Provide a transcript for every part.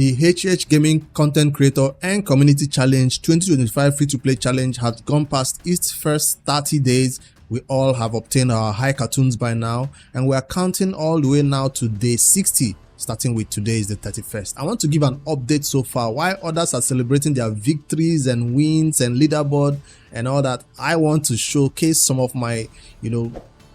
The HH Gaming Content Creator and Community Challenge 2025 Free-to-Play Challenge has gone past its first 30 days. We all have obtained our high cartoons by now, and we are counting all the way now to day 60, starting with today is the 31st. I want to give an update so far. While others are celebrating their victories and wins and leaderboard and all that, I want to showcase some of my,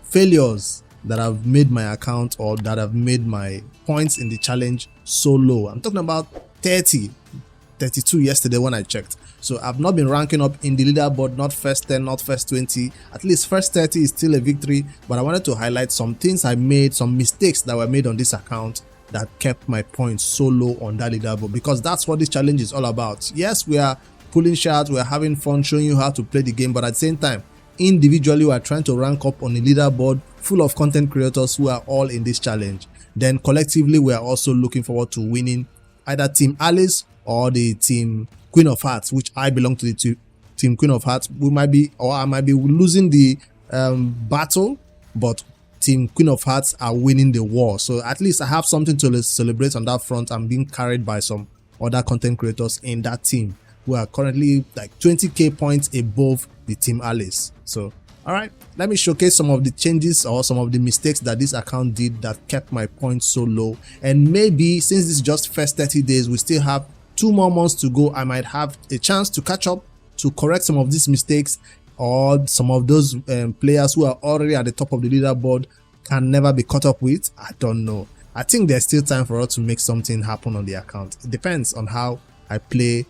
failures that have made my account or that have made my points in the challenge so low. I'm talking about 32 yesterday when I checked. So I've not been ranking up in the leaderboard, not first 10, not first 20. At least first 30 is still a victory, but I wanted to highlight some things I made, some mistakes that were made on this account that kept my points so low on that leaderboard, because that's what this challenge is all about. Yes, we are pulling shots, we are having fun showing you how to play the game, but at the same time, individually we are trying to rank up on a leaderboard full of content creators who are all in this challenge. Then collectively we are also looking forward to winning either Team Alice or the Team Queen of Hearts, which I belong to the Team Queen of Hearts. I might be losing the battle, but Team Queen of Hearts are winning the war. So at least I have something to celebrate on that front. I'm being carried by some other content creators in that team who are currently like 20k points above the Team Alice. So all right, let me showcase some of the changes or some of the mistakes that this account did that kept my points so low. And maybe since this is just first 30 days, we still have 2 more months to go, I might have a chance to catch up, to correct some of these mistakes, or some of those players who are already at the top of the leaderboard can never be caught up with. I don't know. I think there's still time for us to make something happen on the account. It depends on how I play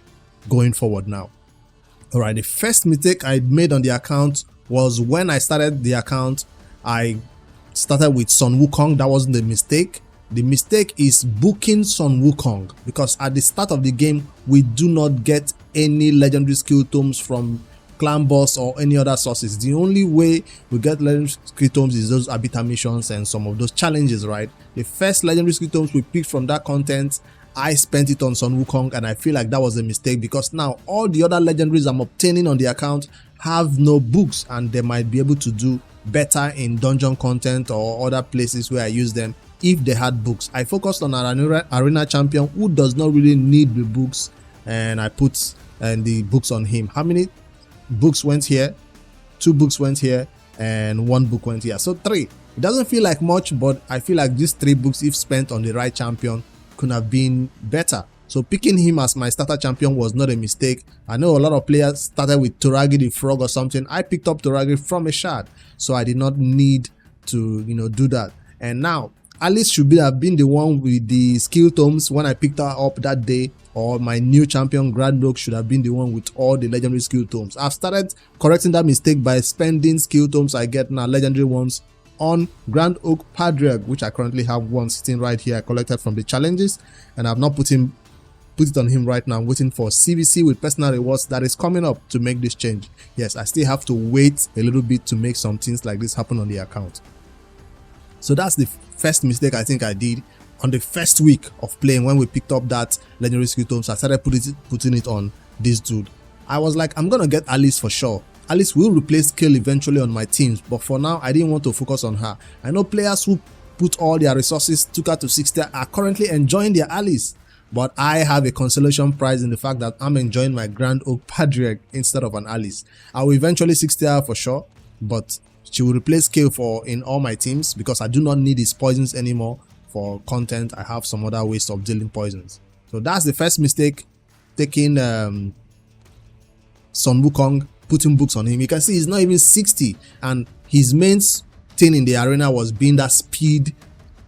going forward now. All right, the first mistake I made on the account was when I started the account. I started with Sun Wukong. That wasn't the mistake. The mistake is booking Sun Wukong, because at the start of the game we do not get any legendary skill tomes from clan boss or any other sources. The only way we get legendary skill tomes is those arbiter missions and some of those challenges, right? The first legendary skill tomes we picked from that content, I spent it on Sun Wukong, and I feel like that was a mistake, because now all the other legendaries I'm obtaining on the account have no books, and they might be able to do better in dungeon content or other places where I use them if they had books. I focused on an arena champion who does not really need the books, and I put the books on him. How many books went here? 2 books went here, and 1 book went here. So 3. It doesn't feel like much, but I feel like these 3 books, if spent on the right champion, could have been better. So picking him as my starter champion was not a mistake. I know a lot of players started with Toragi the frog or something. I picked up Toragi from a shard, so I did not need to do that. And now Alice should have been the one with the skill tomes when I picked her up that day, or my new champion Grand Oak should have been the one with all the legendary skill tomes. I've started correcting that mistake by spending skill tomes I get now, legendary ones, on Grand Oak Patriarch, which I currently have one sitting right here I collected from the challenges, and I've not put it on him right now. I'm waiting for CVC with personal rewards that is coming up to make this change. Yes, I still have to wait a little bit to make some things like this happen on the account. So that's the first mistake I think I did on the first week of playing. When we picked up that legendary skill tomes, I started putting it on this dude. I was like, I'm gonna get Alice for sure. Alice will replace Kill eventually on my teams, but for now I didn't want to focus on her. I know players who put all their resources, took her to 60, are currently enjoying their Alice, but I have a consolation prize in the fact that I'm enjoying my Grand Oak Patriarch instead of an Alice. I will eventually 60 her for sure, but she will replace Kill in all my teams, because I do not need his poisons anymore for content. I have some other ways of dealing poisons. So that's the first mistake, taking Sun Wukong, putting books on him. You can see he's not even 60, and his main thing in the arena was being that speed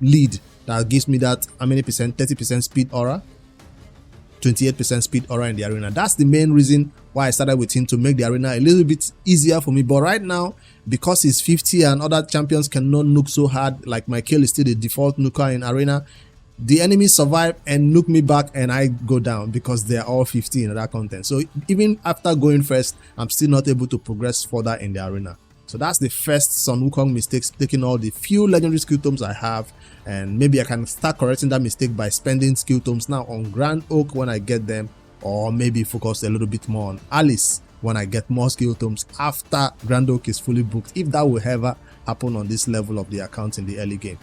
lead that gives me that, how many percent? 30% speed aura, 28% speed aura in the arena. That's the main reason why I started with him, to make the arena a little bit easier for me. But right now, because he's 50 and other champions cannot nuke so hard, like my Kill is still the default nuker in arena, the enemies survive and nuke me back, and I go down because they are all 50 in other content. So even after going first, I'm still not able to progress further in the arena. So that's the first Sun Wukong mistake, taking all the few legendary skill tomes I have, and maybe I can start correcting that mistake by spending skill tomes now on Grand Oak when I get them, or maybe focus a little bit more on Alice when I get more skill tomes after Grand Oak is fully booked, if that will ever happen on this level of the account in the early game,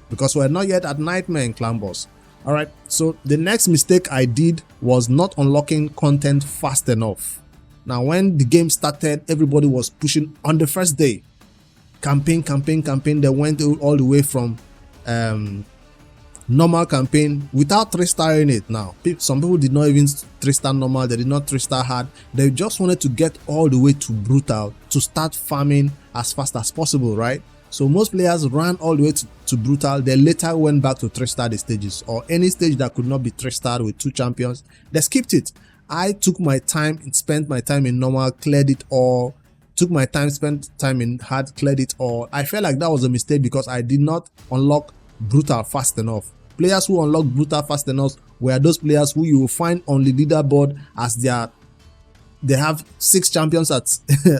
because we're not yet at Nightmare in Clan Boss. All right, so the next mistake I did was not unlocking content fast enough. Now, when the game started, everybody was pushing on the first day. Campaign. They went all the way from normal campaign without 3-starring it. Now, some people did not even 3-star normal, they did not 3-star hard. They just wanted to get all the way to brutal to start farming as fast as possible, right? So most players ran all the way to brutal. They later went back to 3-star the stages, or any stage that could not be 3-starred with 2 champions. They skipped it. I took my time and spent my time in normal, cleared it all. Took my time, spent time in hard, cleared it all. I felt like that was a mistake because I did not unlock brutal fast enough. Players who unlock brutal fast enough were those players who you will find on the leaderboard as they have 6 champions at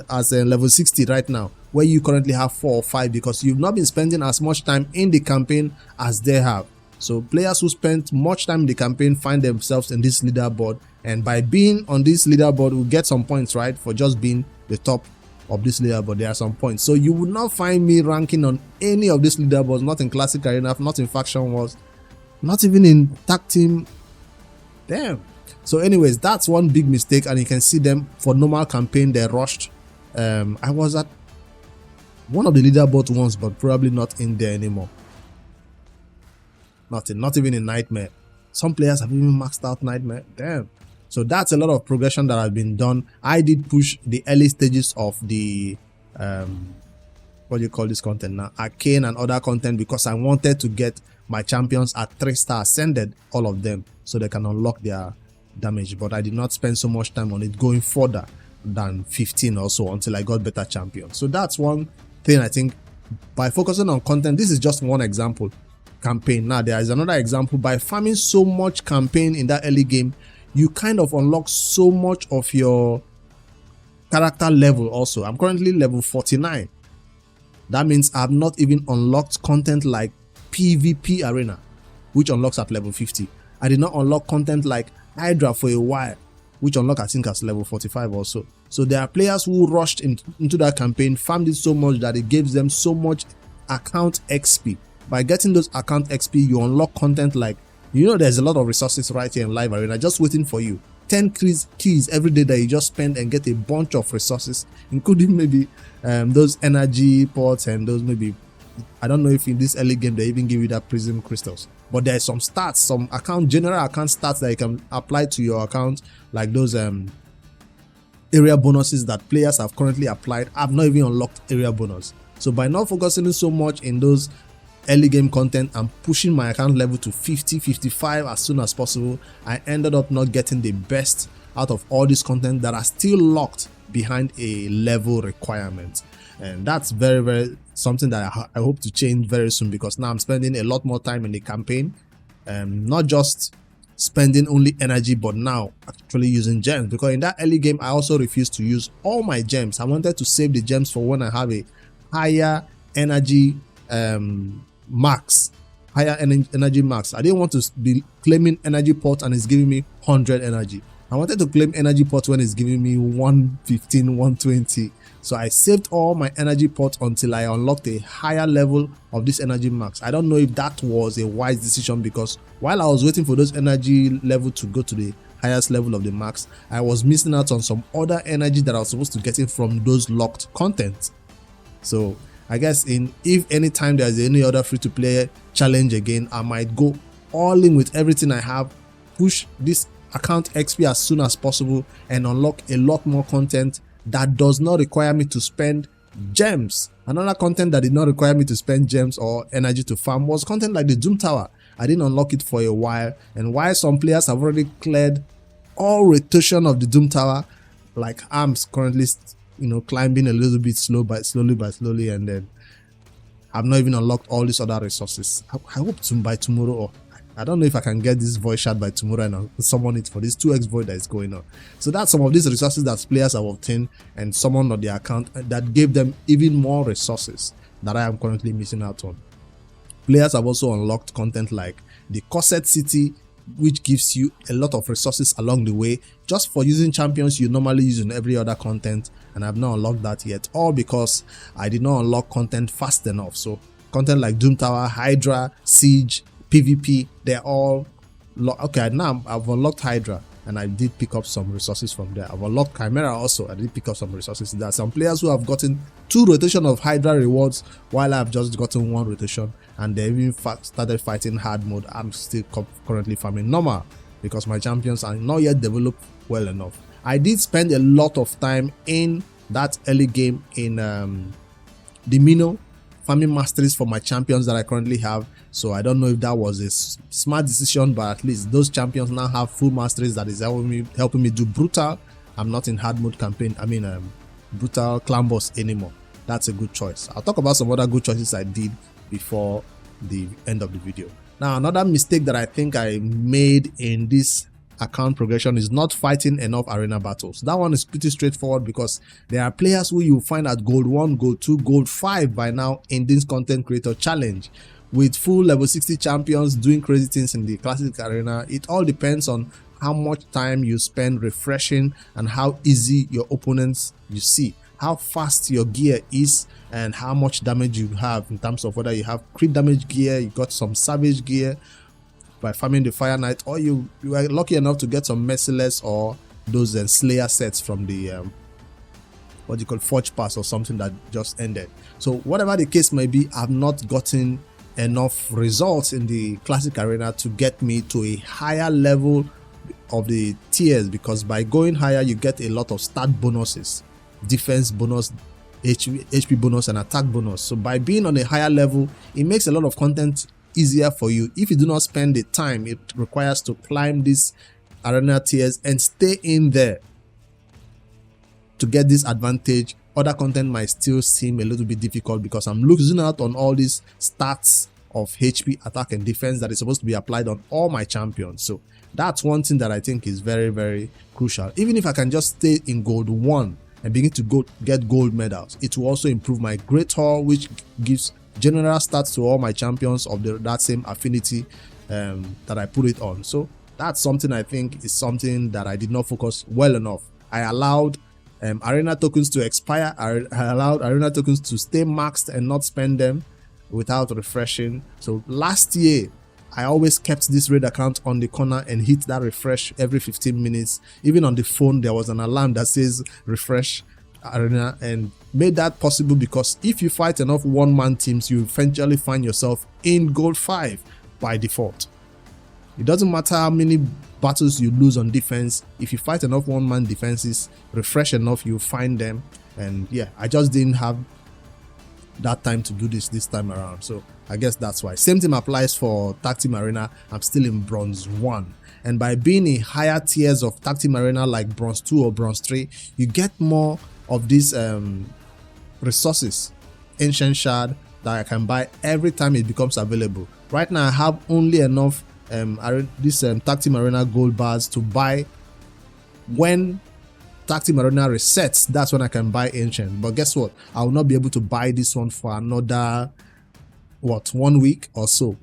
as level 60 right now, where you currently have 4 or 5 because you've not been spending as much time in the campaign as they have. So players who spent much time in the campaign find themselves in this leaderboard, and by being on this leaderboard will get some points, right, for just being the top of this leaderboard. There are some points. So you will not find me ranking on any of these leaderboards, not in classic arena, not in faction wars, not even in tag team. Damn. So anyways, that's one big mistake, and you can see them for normal campaign they rushed. I was at one of the leaderboard ones, but probably not in there anymore. Not even in Nightmare. Some players have even maxed out Nightmare. Damn. So that's a lot of progression that has been done. I did push the early stages of the what do you call this content now, arcane and other content, because I wanted to get my champions at 3-star ascended, all of them, so they can unlock their damage. But I did not spend so much time on it going further than 15 or so until I got better champions. So that's one thing. I think by focusing on content, this is just one example. Campaign. Now there is another example. By farming so much campaign in that early game, you kind of unlock so much of your character level also. I'm currently level 49. That means I've not even unlocked content like PvP arena, which unlocks at level 50. I did not unlock content like Hydra for a while, which unlock I think as level 45 also. So there are players who rushed into that campaign, farmed it so much that it gives them so much account XP. By getting those account XP, you unlock content like, you know, there's a lot of resources right here in live arena just waiting for you. 10 keys every day that you just spend and get a bunch of resources, including maybe those energy pots and those, maybe, I don't know if in this early game they even give you that prism crystals, but there's some stats, some general account stats that you can apply to your account, like those area bonuses that players have currently applied. I've not even unlocked area bonus. So by not focusing so much in those early game content and pushing my account level to 50, 55 as soon as possible, I ended up not getting the best out of all this content that are still locked behind a level requirement. And that's very, very something that I hope to change very soon, because now I'm spending a lot more time in the campaign, not just spending only energy, but now actually using gems. Because in that early game, I also refused to use all my gems. I wanted to save the gems for when I have a higher energy max. I didn't want to be claiming energy pot and it's giving me 100 energy. I wanted to claim energy pot when it's giving me 115, 120. So I saved all my energy pot until I unlocked a higher level of this energy max. I don't know if that was a wise decision, because while I was waiting for those energy level to go to the highest level of the max, I was missing out on some other energy that I was supposed to get in from those locked content. So I guess if anytime there's any other free-to-play challenge again, I might go all in with everything I have, push this account XP as soon as possible, and unlock a lot more content that does not require me to spend gems. Another content that did not require me to spend gems or energy to farm was content like the Doom Tower. I didn't unlock it for a while, and while some players have already cleared all rotation of the Doom Tower, like I'm currently climbing a little bit slowly, and then I've not even unlocked all these other resources. I hope by tomorrow, or I don't know if I can get this void shard by tomorrow and I'll summon it for this 2x void that is going on. So that's some of these resources that players have obtained and summoned on their account that gave them even more resources that I am currently missing out on. Players have also unlocked content like the Corset City, which gives you a lot of resources along the way just for using champions you normally use in every other content, and I've not unlocked that yet, all because I did not unlock content fast enough. So content like Doom Tower, Hydra, Siege, PvP, they're all okay. Now I've unlocked Hydra, and I did pick up some resources from there. I've unlocked Chimera also. I did pick up some resources. There are some players who have gotten 2 rotation of Hydra rewards, while I've just gotten 1 rotation, and they even started fighting hard mode. I'm still currently farming normal because my champions are not yet developed well enough. I did spend a lot of time in that early game in the Mino, farming masteries for my champions that I currently have. So I don't know if that was a smart decision, but at least those champions now have full masteries that is helping me do brutal. I'm not in hard mode campaign, brutal clan boss anymore. That's a good choice. I'll talk about some other good choices I did before the end of the video. Now, another mistake that I think I made in this account progression is not fighting enough arena battles. That one is pretty straightforward because there are players who you find at gold 1, gold 2, gold 5 by now in this content creator challenge, with full level 60 champions doing crazy things in the classic arena. It all depends on how much time you spend refreshing and how easy your opponents you see, how fast your gear is, and how much damage you have in terms of whether you have crit damage gear, you got some savage gear by farming the Fire Knight, or you are lucky enough to get some Merciless or those Slayer sets from the what you call Forge Pass or something that just ended. So whatever the case may be, I've not gotten enough results in the classic arena to get me to a higher level of the tiers, because by going higher you get a lot of stat bonuses, defense bonus, HP bonus, and attack bonus. So by being on a higher level, it makes a lot of content easier for you if you do not spend the time it requires to climb these arena tiers and stay in there to get this advantage. Other content might still seem a little bit difficult because I'm losing out on all these stats of HP, attack, and defense that is supposed to be applied on all my champions. So that's one thing that I think is very, very crucial. Even if I can just stay in gold 1 and begin to get gold medals, it will also improve my Great Hall, which gives general stats to all my champions of that same affinity that I put it on. So that's something I think is something that I did not focus well enough. I allowed arena tokens to expire. I allowed arena tokens to stay maxed and not spend them without refreshing. So last year I always kept this raid account on the corner and hit that refresh every 15 minutes. Even on the phone there was an alarm that says refresh arena, and made that possible because if you fight enough one-man teams, you eventually find yourself in gold 5 by default. It doesn't matter how many battles you lose on defense. If you fight enough one-man defenses, refresh enough, you find them. And yeah, I just didn't have that time to do this time around, so I guess that's why. Same thing applies for Tag Team Arena. I'm still in bronze 1, and by being in higher tiers of Tag Team Arena like bronze 2 or bronze 3, you get more of these resources, ancient shard, that I can buy every time it becomes available. Right now I have only enough this Tag Team Arena gold bars to buy when Tag Team Arena resets. That's when I can buy ancient, but guess what, I will not be able to buy this one for another 1 week or so.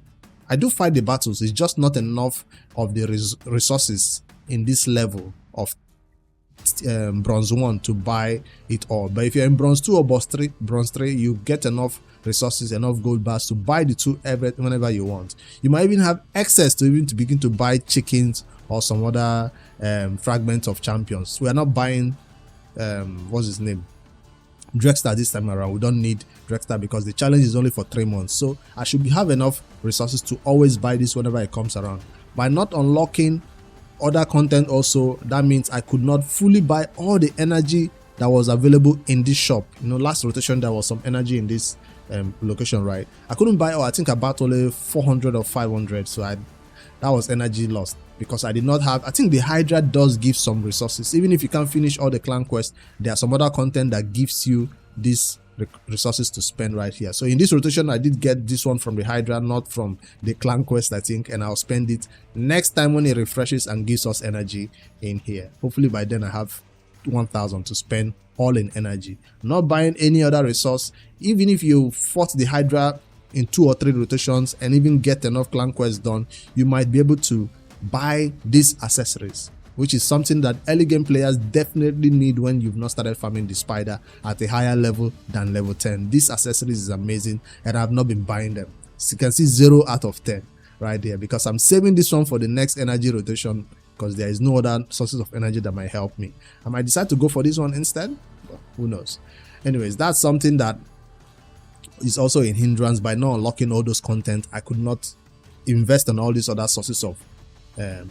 I do fight the battles, it's just not enough of the resources in this level of bronze 1 to buy it all. But if you're in bronze 2 or bronze 3, you get enough resources, enough gold bars to buy the 2 whenever you want. You might even have access to begin to buy chickens or some other fragments of champions. We are not buying what's his name, Drexter this time around. We don't need Drexter because the challenge is only for 3 months, so I should have enough resources to always buy this whenever it comes around. By not unlocking other content also, that means I could not fully buy all the energy that was available in this shop. You know, last rotation there was some energy in this location, right? I couldn't buy all. I think I bought only 400 or 500, so that was energy lost because I did not have. I think the Hydra does give some resources. Even if you can't finish all the clan quests, there are some other content that gives you these resources to spend right here. So in this rotation I did get this one from the Hydra, not from the clan quest, I think, and I'll spend it next time when it refreshes and gives us energy in here. Hopefully by then I have 1000 to spend all in energy, not buying any other resource. Even if you fought the Hydra in 2 or 3 rotations and even get enough clan quests done, you might be able to buy these accessories, which is something that early game players definitely need when you've not started farming the spider at a higher level than level 10. These accessories is amazing and I've not been buying them. So you can see 0 out of 10. right there, because I'm saving this one for the next energy rotation, because there is no other sources of energy that might help me. I might decide to go for this one instead, but who knows. Anyways, that's something that is also a hindrance. By not unlocking all those content, I could not invest in all these other sources of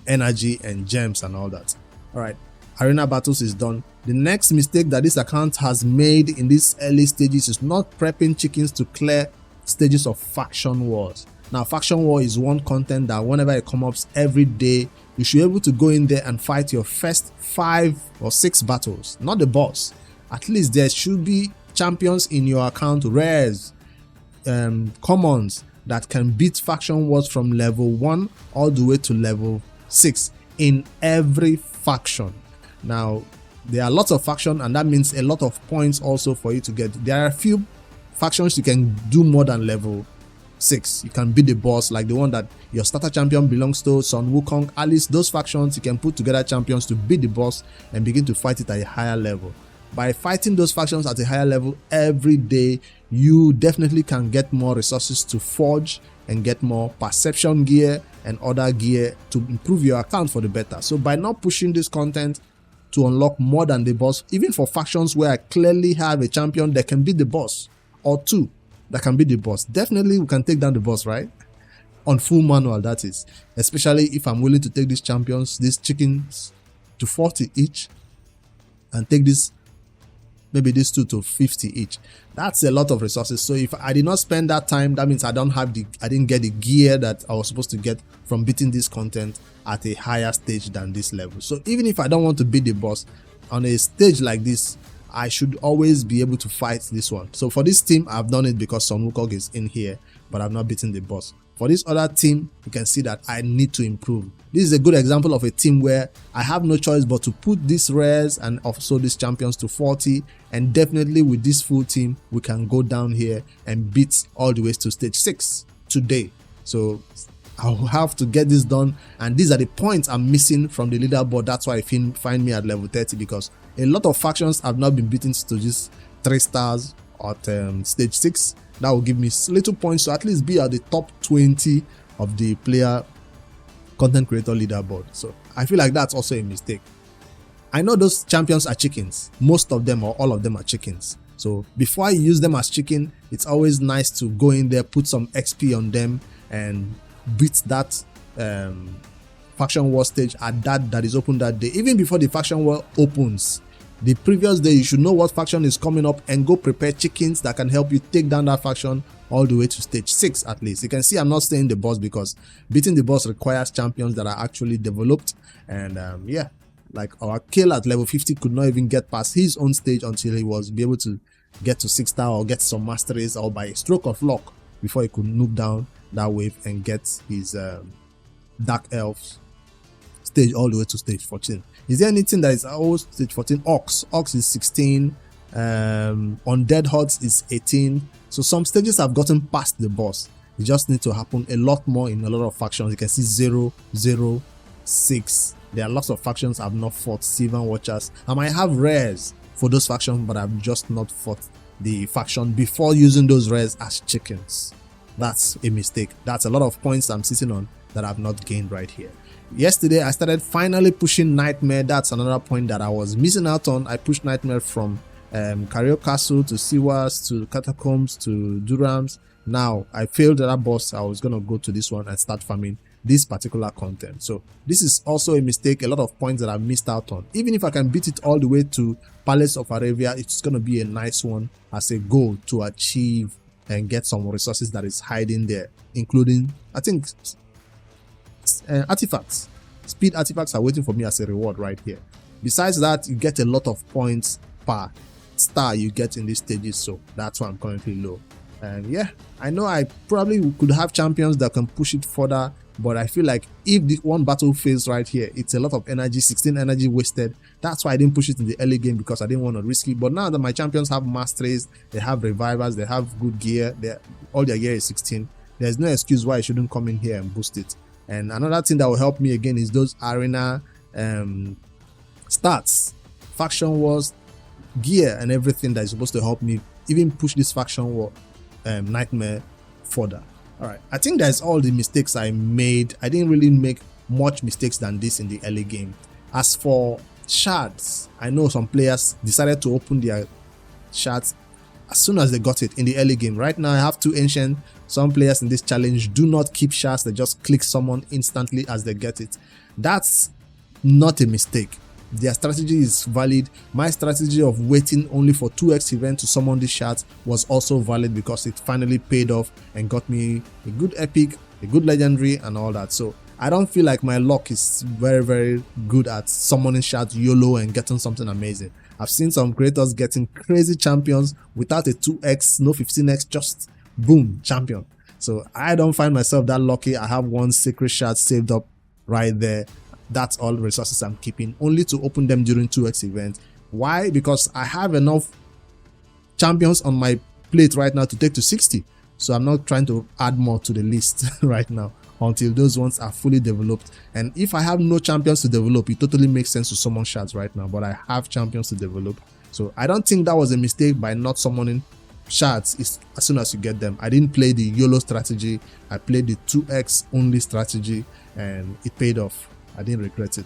energy and gems and all that. All right, arena battles is done. The next mistake that this account has made in these early stages is not prepping chickens to clear stages of faction wars. Now, faction war is one content that whenever it comes up every day, you should be able to go in there and fight your first 5 or 6 battles, not the boss. At least there should be champions in your account, rares, commons, that can beat faction wars from level 1 all the way to level 6 in every faction. Now, there are lots of factions, and that means a lot of points also for you to get. There are a few factions you can do more than level 6. You can beat the boss, like the one that your starter champion belongs to, Sun Wukong, Alice. Those factions, you can put together champions to beat the boss and begin to fight it at a higher level. By fighting those factions at a higher level every day, you definitely can get more resources to forge and get more perception gear and other gear to improve your account for the better. So by not pushing this content to unlock more than the boss, even for factions where I clearly have a champion that can beat the boss, or 2 that can beat the boss, definitely we can take down the boss, right? On full manual, that is. Especially if I'm willing to take these champions, these chickens, to 40 each, and take this, maybe these 2 to 50 each. That's a lot of resources. So if I did not spend that time, that means I didn't get the gear that I was supposed to get from beating this content at a higher stage than this level. So even if I don't want to beat the boss on a stage like this, I should always be able to fight this one. So for this team, I've done it because Sun Wukong is in here, but I've not beaten the boss. For this other team, you can see that I need to improve. This is a good example of a team where I have no choice but to put these rares and also these champions to 40, and definitely with this full team, we can go down here and beat all the way to stage 6 today. So I'll have to get this done, and these are the points I'm missing from the leaderboard. That's why I find me at level 30, because a lot of factions have not been beaten to just 3 stars at stage 6. That will give me little points to at least be at the top 20 of the player content creator leaderboard. So I feel like that's also a mistake. I know those champions are chickens. Most of them or all of them are chickens. So before I use them as chicken, it's always nice to go in there, put some XP on them, and beat that faction war stage at that is open that day. Even before the faction war opens, the previous day, you should know what faction is coming up and go prepare chickens that can help you take down that faction all the way to stage 6 at least. You can see I'm not saying the boss, because beating the boss requires champions that are actually developed. And yeah, like our kill at level 50 could not even get past his own stage until he was be able to get to 6 star or get some masteries, or by a stroke of luck, before he could nuke down that wave and get his dark elves stage all the way to stage 14. Is there anything that is stage 14? Ox is 16. Undead Hordes is 18. So some stages have gotten past the boss. It just needs to happen a lot more in a lot of factions. You can see 0, 0, 6. There are lots of factions I've not fought. Sylvan Watchers. I might have rares for those factions, but I've just not fought the faction before using those rares as chickens. That's a mistake. That's a lot of points I'm sitting on that I've not gained right here. Yesterday, I started finally pushing Nightmare. That's another point that I was missing out on. I pushed Nightmare from Cario Castle to Siwas to Catacombs to Durams. Now, I failed that boss. I was going to go to this one and start farming this particular content. So, this is also a mistake. A lot of points that I missed out on. Even if I can beat it all the way to Palace of Arabia, it's going to be a nice one as a goal to achieve and get some resources that is hiding there, including, I think, artifacts. Speed artifacts are waiting for me as a reward right here. Besides that, you get a lot of points per star you get in these stages, so that's why I'm currently low. And yeah, I know I probably could have champions that can push it further, but I feel like if the one battle fails right here, it's a lot of energy, 16 energy wasted. That's why I didn't push it in the early game, because I didn't want to risk it. But now that my champions have masteries, they have revivers, they have good gear, all their gear is 16, there's no excuse why I shouldn't come in here and boost it. And another thing that will help me again is those arena stats, faction wars, gear, and everything that is supposed to help me even push this faction war Nightmare further. All right, I think that's all the mistakes I made. I didn't really make much mistakes than this in the early game. As for shards, I know some players decided to open their shards as soon as they got it in the early game. Right now I have 2 ancient. Some players in this challenge do not keep shards, they just click someone instantly as they get it. That's not a mistake. Their strategy is valid. My strategy of waiting only for 2x event to summon these shards was also valid because it finally paid off and got me a good epic, a good legendary and all that. So I don't feel like my luck is very good at summoning shards YOLO and getting something amazing. I've seen some creators getting crazy champions without a 2x, no 15x, just boom, champion. So I don't find myself that lucky. I have 1 sacred shard saved up right there. That's all resources I'm keeping, only to open them during 2x event. Why? Because I have enough champions on my plate right now to take to 60. So I'm not trying to add more to the list right now until those ones are fully developed. And if I have no champions to develop, it totally makes sense to summon shards right now, but I have champions to develop. So I don't think that was a mistake by not summoning shards as soon as you get them. I didn't play the YOLO strategy. I played the 2x only strategy and it paid off. I didn't regret it.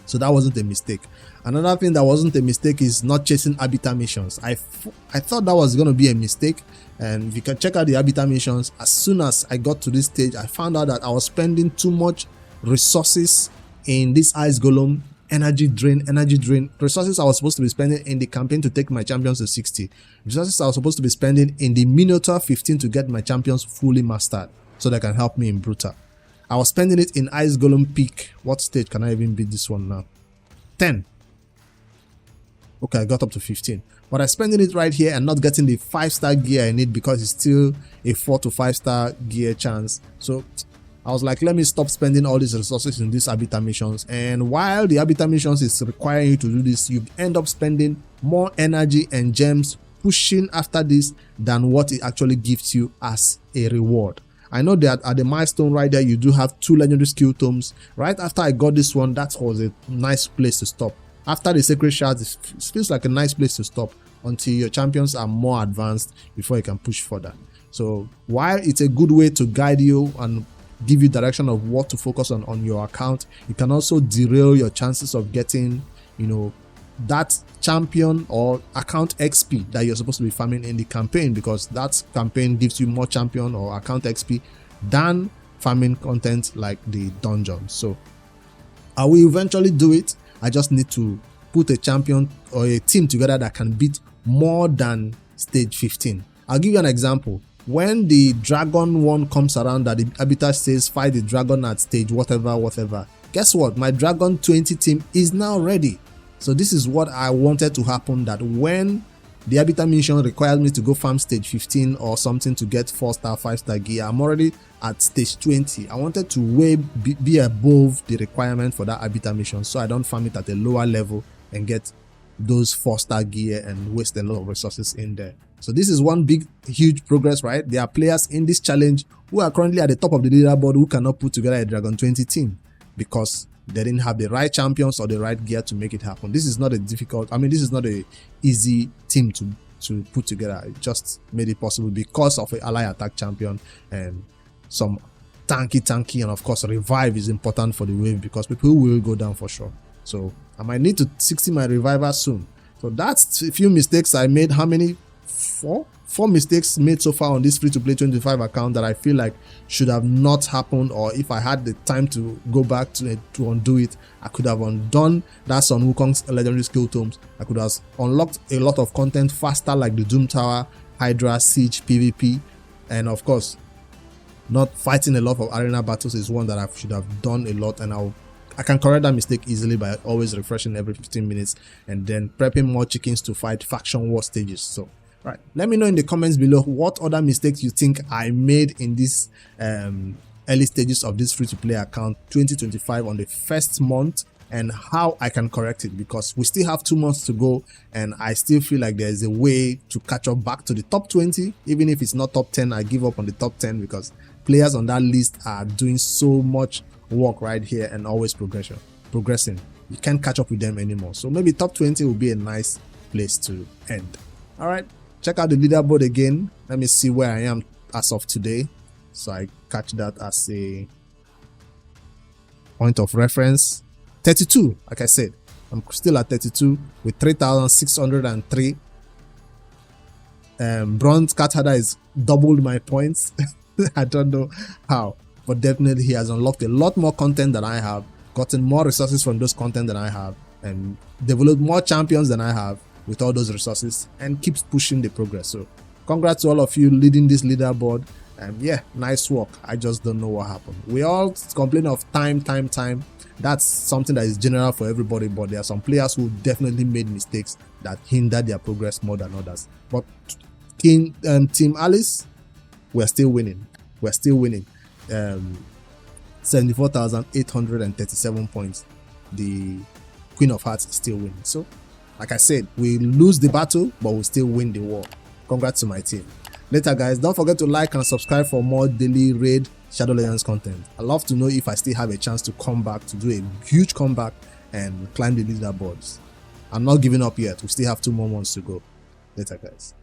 So that wasn't a mistake. Another thing that wasn't a mistake is not chasing Habitat missions. I thought that was going to be a mistake, and if you can check out the Habitat missions, as soon as I got to this stage, I found out that I was spending too much resources in this ice golem. Energy drain. Resources I was supposed to be spending in the campaign to take my champions to 60. Resources I was supposed to be spending in the Minotaur 15 to get my champions fully mastered so they can help me in Brutal. I was spending it in Ice Golem Peak. What stage can I even beat this one now? 10. Okay, I got up to 15. But I'm spending it right here and not getting the 5-star gear I need because it's still a 4 to 5-star gear chance. So I was like, let me stop spending all these resources in these Habitat missions. And while the Habitat missions is requiring you to do this, you end up spending more energy and gems pushing after this than what it actually gives you as a reward. I know that at the milestone right there, you do have 2 legendary skill tomes. Right after I got this one, that was a nice place to stop. After the sacred shards, it feels like a nice place to stop until your champions are more advanced before you can push further. So while it's a good way to guide you and give you direction of what to focus on your account, it can also derail your chances of getting, that champion or account XP that you're supposed to be farming in the campaign, because that campaign gives you more champion or account XP than farming content like the dungeon. So I will eventually do it. I just need to put a champion or a team together that can beat more than stage 15. I'll give you an example. When the dragon one comes around that the habitat says fight the dragon at stage whatever, guess what? My dragon 20 team is now ready. So this is what I wanted to happen, that when the habitat mission requires me to go farm stage 15 or something to get 4-star, 5-star gear, I'm already at stage 20. I wanted to be above the requirement for that habitat mission, so I don't farm it at a lower level and get those 4-star gear and waste a lot of resources in there. So this is one big huge progress, right? There are players in this challenge who are currently at the top of the leaderboard who cannot put together a Dragon 20 team because they didn't have the right champions or the right gear to make it happen. This is not a this is not a easy team to put together. It just made it possible because of an ally attack champion and some tanky, and of course revive is important for the wave because people will go down for sure. So I might need to 60 my reviver soon. So that's a few mistakes I made. How many? Four mistakes made so far on this free-to-play 25 account that I feel like should have not happened, or if I had the time to go back to undo it, I could have undone that Sun Wukong's legendary skill tomes. I could have unlocked a lot of content faster, like the Doom Tower, Hydra, Siege, PvP, and of course not fighting a lot of arena battles is one that I should have done a lot, and I can correct that mistake easily by always refreshing every 15 minutes and then prepping more chickens to fight faction war stages. So right, let me know in the comments below what other mistakes you think I made in this early stages of this free-to-play account 2025 on the first month, and how I can correct it, because we still have 2 months to go and I still feel like there's a way to catch up back to the top 20. Even if it's not top 10, I give up on the top 10 because players on that list are doing so much work right here and always progressing. You can't catch up with them anymore. So maybe top 20 will be a nice place to end. All right, check out the leaderboard again. Let me see where I am as of today. so I catch that as a point of reference. 32, like I said, I'm still at 32 with 3,603. Bronze Cat Herder is doubled my points. I don't know how, but definitely he has unlocked a lot more content than I have, gotten more resources from those content than I have, and developed more champions than I have with all those resources, and keeps pushing the progress. So congrats to all of you leading this leaderboard. Yeah, nice work. I just don't know what happened. We all complain of time. That's something that is general for everybody, but there are some players who definitely made mistakes that hindered their progress more than others. But Team Alice, we're still winning. 74,837 points. The Queen of Hearts is still winning. So, like I said, we lose the battle, but we still win the war. Congrats to my team. Later, guys, don't forget to like and subscribe for more daily raid Shadow Legends content. I'd love to know if I still have a chance to come back, to do a huge comeback and climb the leaderboards. I'm not giving up yet. We still have 2 more months to go. Later, guys.